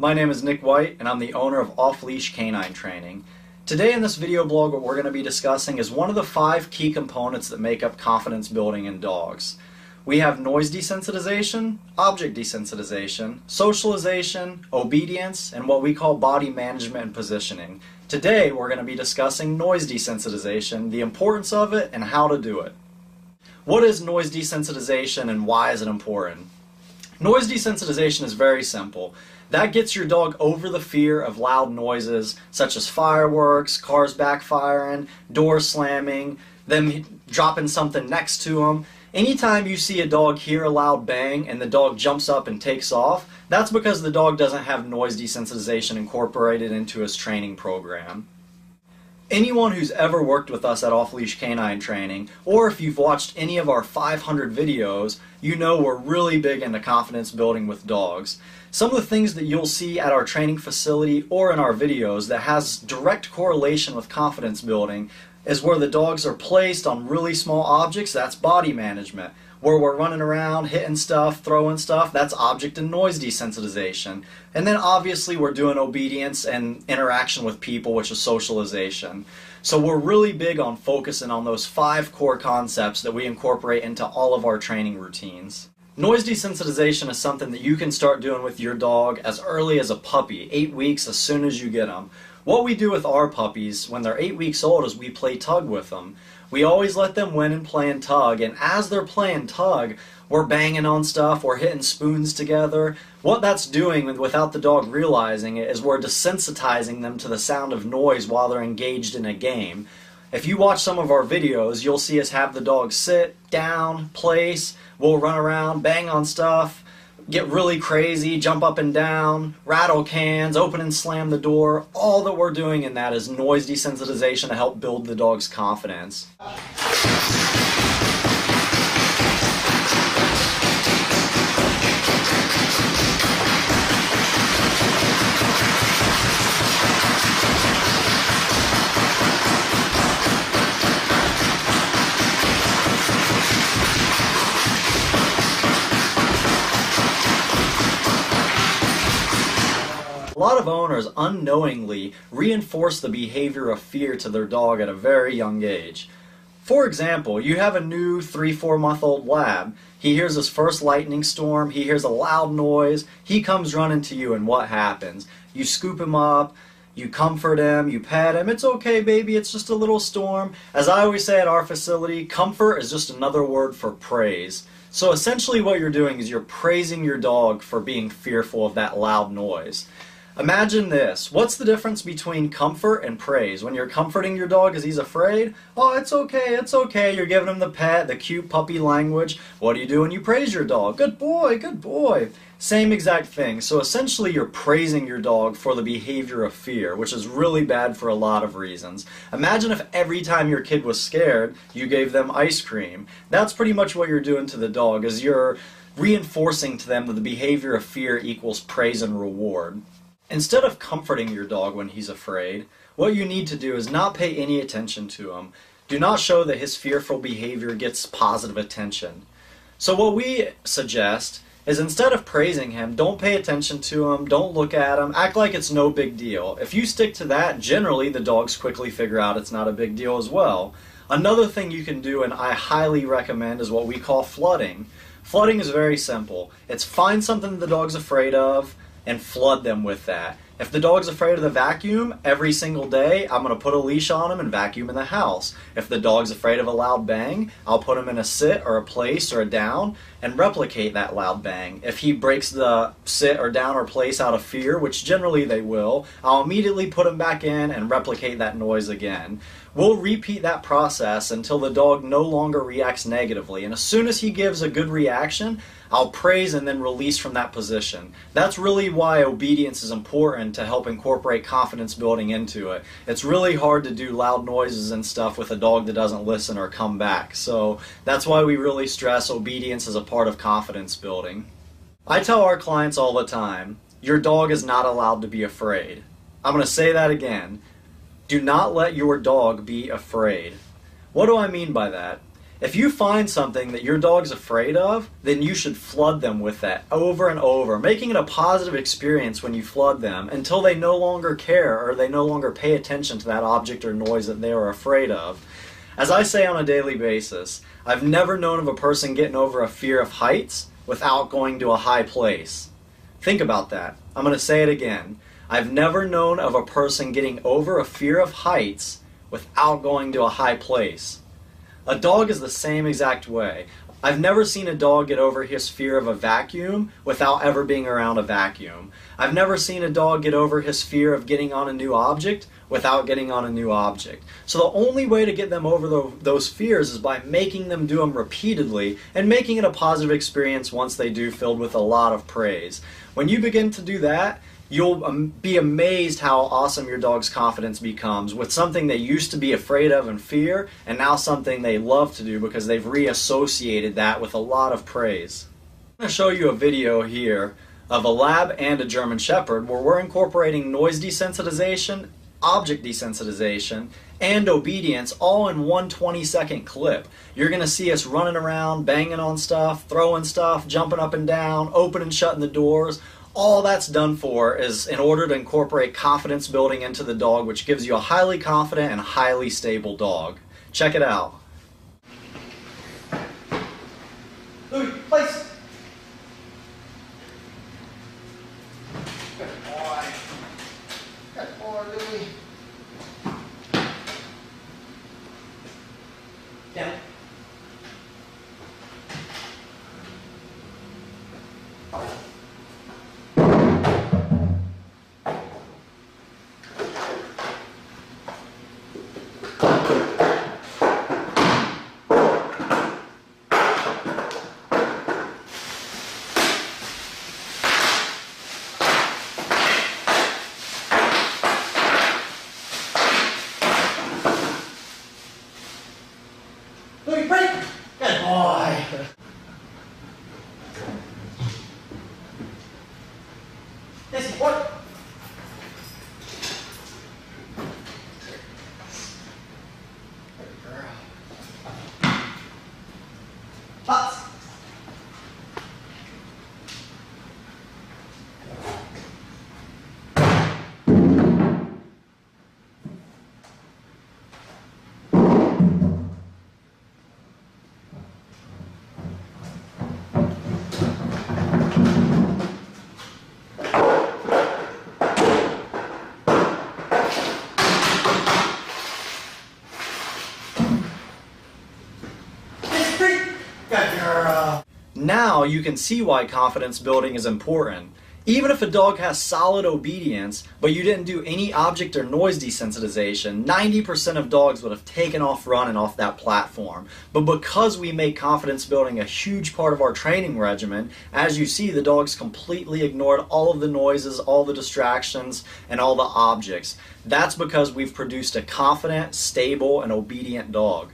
My name is Nick White and I'm the owner of Off-Leash Canine Training. Today in this video blog what we're going to be discussing is one of the 5 key components that make up confidence building in dogs. We have noise desensitization, object desensitization, socialization, obedience, and what we call body management and positioning. Today we're going to be discussing noise desensitization, the importance of it, and how to do it. What is noise desensitization and why is it important? Noise desensitization is very simple. That gets your dog over the fear of loud noises such as fireworks, cars backfiring, doors slamming, them dropping something next to them. Anytime you see a dog hear a loud bang and the dog jumps up and takes off, that's because the dog doesn't have noise desensitization incorporated into his training program. Anyone who's ever worked with us at Off-Leash Canine Training, or if you've watched any of our 500 videos, you know we're really big into confidence building with dogs. Some of the things that you'll see at our training facility or in our videos that has direct correlation with confidence building is where the dogs are placed on really small objects, that's body management. Where we're running around, hitting stuff, throwing stuff, that's object and noise desensitization. And then obviously we're doing obedience and interaction with people, which is socialization. So we're really big on focusing on those 5 core concepts that we incorporate into all of our training routines. Noise desensitization is something that you can start doing with your dog as early as a puppy, 8 weeks as soon as you get them. What we do with our puppies when they're 8 weeks old is we play tug with them. We always let them win and play tug, and as they're playing tug, we're banging on stuff, we're hitting spoons together. What that's doing without the dog realizing it is we're desensitizing them to the sound of noise while they're engaged in a game. If you watch some of our videos, you'll see us have the dog sit, down, place, we'll run around, bang on stuff, get really crazy, jump up and down, rattle cans, open and slam the door. All that we're doing in that is noise desensitization to help build the dog's confidence. A lot of owners unknowingly reinforce the behavior of fear to their dog at a very young age. For example, you have a new 3-4 month old lab. He hears his first lightning storm, he hears a loud noise, he comes running to you, and what happens? You scoop him up, you comfort him, you pet him, it's okay baby, it's just a little storm. As I always say at our facility, comfort is just another word for praise. So essentially what you're doing is you're praising your dog for being fearful of that loud noise. Imagine this. What's the difference between comfort and praise? When you're comforting your dog because he's afraid, oh, it's okay, it's okay. You're giving him the pet, the cute puppy language. What do you do when you praise your dog? Good boy, good boy. Same exact thing. So essentially you're praising your dog for the behavior of fear, which is really bad for a lot of reasons. Imagine if every time your kid was scared, you gave them ice cream. That's pretty much what you're doing to the dog, is you're reinforcing to them that the behavior of fear equals praise and reward. Instead of comforting your dog when he's afraid, what you need to do is not pay any attention to him. Do not show that his fearful behavior gets positive attention. So what we suggest is instead of praising him, don't pay attention to him, don't look at him, act like it's no big deal. If you stick to that, generally the dogs quickly figure out it's not a big deal as well. Another thing you can do, and I highly recommend, is what we call flooding. Flooding is very simple. It's find something that the dog's afraid of, and flood them with that. If the dog's afraid of the vacuum, every single day I'm going to put a leash on him and vacuum in the house. If the dog's afraid of a loud bang, I'll put him in a sit or a place or a down and replicate that loud bang. If he breaks the sit or down or place out of fear, which generally they will, I'll immediately put him back in and replicate that noise again. We'll repeat that process until the dog no longer reacts negatively, and as soon as he gives a good reaction, I'll praise and then release from that position. That's really why obedience is important to help incorporate confidence building into it. It's really hard to do loud noises and stuff with a dog that doesn't listen or come back. So that's why we really stress obedience as a part of confidence building. I tell our clients all the time, your dog is not allowed to be afraid. I'm going to say that again. Do not let your dog be afraid. What do I mean by that? If you find something that your dog's afraid of, then you should flood them with that over and over, making it a positive experience when you flood them until they no longer care or they no longer pay attention to that object or noise that they are afraid of. As I say on a daily basis, I've never known of a person getting over a fear of heights without going to a high place. Think about that. I'm going to say it again. I've never known of a person getting over a fear of heights without going to a high place. A dog is the same exact way. I've never seen a dog get over his fear of a vacuum without ever being around a vacuum. I've never seen a dog get over his fear of getting on a new object without getting on a new object. So the only way to get them over those fears is by making them do them repeatedly and making it a positive experience once they do, filled with a lot of praise. When you begin to do that, you'll be amazed how awesome your dog's confidence becomes with something they used to be afraid of and fear, and now something they love to do because they've reassociated that with a lot of praise. I'm going to show you a video here of a lab and a German Shepherd where we're incorporating noise desensitization, object desensitization, and obedience all in one 20-second clip. You're going to see us running around, banging on stuff, throwing stuff, jumping up and down, opening and shutting the doors. All that's done for is in order to incorporate confidence building into the dog, which gives you a highly confident and highly stable dog. Check it out. Louis, place. Good boy. Good boy, Louis. Down. Louis, break! Good boy! Yes, what? Good girl. Butts! Now you can see why confidence building is important. Even if a dog has solid obedience, but you didn't do any object or noise desensitization, 90% of dogs would have taken off running off that platform. But because we make confidence building a huge part of our training regimen, as you see, the dogs completely ignored all of the noises, all the distractions, and all the objects. That's because we've produced a confident, stable, and obedient dog.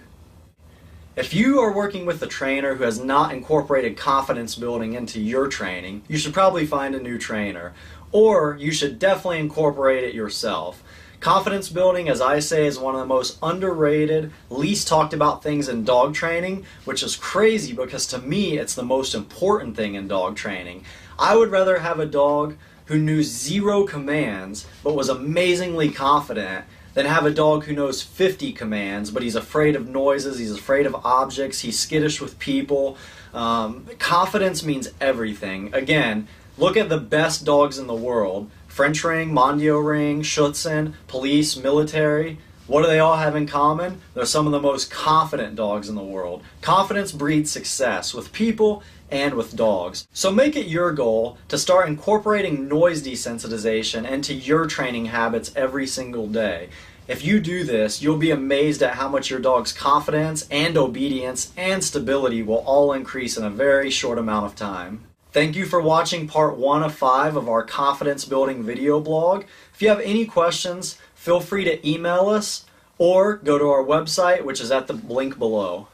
If you are working with a trainer who has not incorporated confidence building into your training, you should probably find a new trainer, or you should definitely incorporate it yourself. Confidence building, as I say, is one of the most underrated, least talked about things in dog training, which is crazy because to me it's the most important thing in dog training. I would rather have a dog who knew 0 commands but was amazingly confident than have a dog who knows 50 commands, but he's afraid of noises, he's afraid of objects, he's skittish with people. Confidence means everything. Again, look at the best dogs in the world. French Ring, Mondio Ring, Schutzhund, police, military. What do they all have in common? They're some of the most confident dogs in the world. Confidence breeds success with people and with dogs. So make it your goal to start incorporating noise desensitization into your training habits every single day. If you do this, you'll be amazed at how much your dog's confidence and obedience and stability will all increase in a very short amount of time. Thank you for watching part 1 of 5 of our confidence building video blog. If you have any questions, feel free to email us or go to our website, which is at the link below.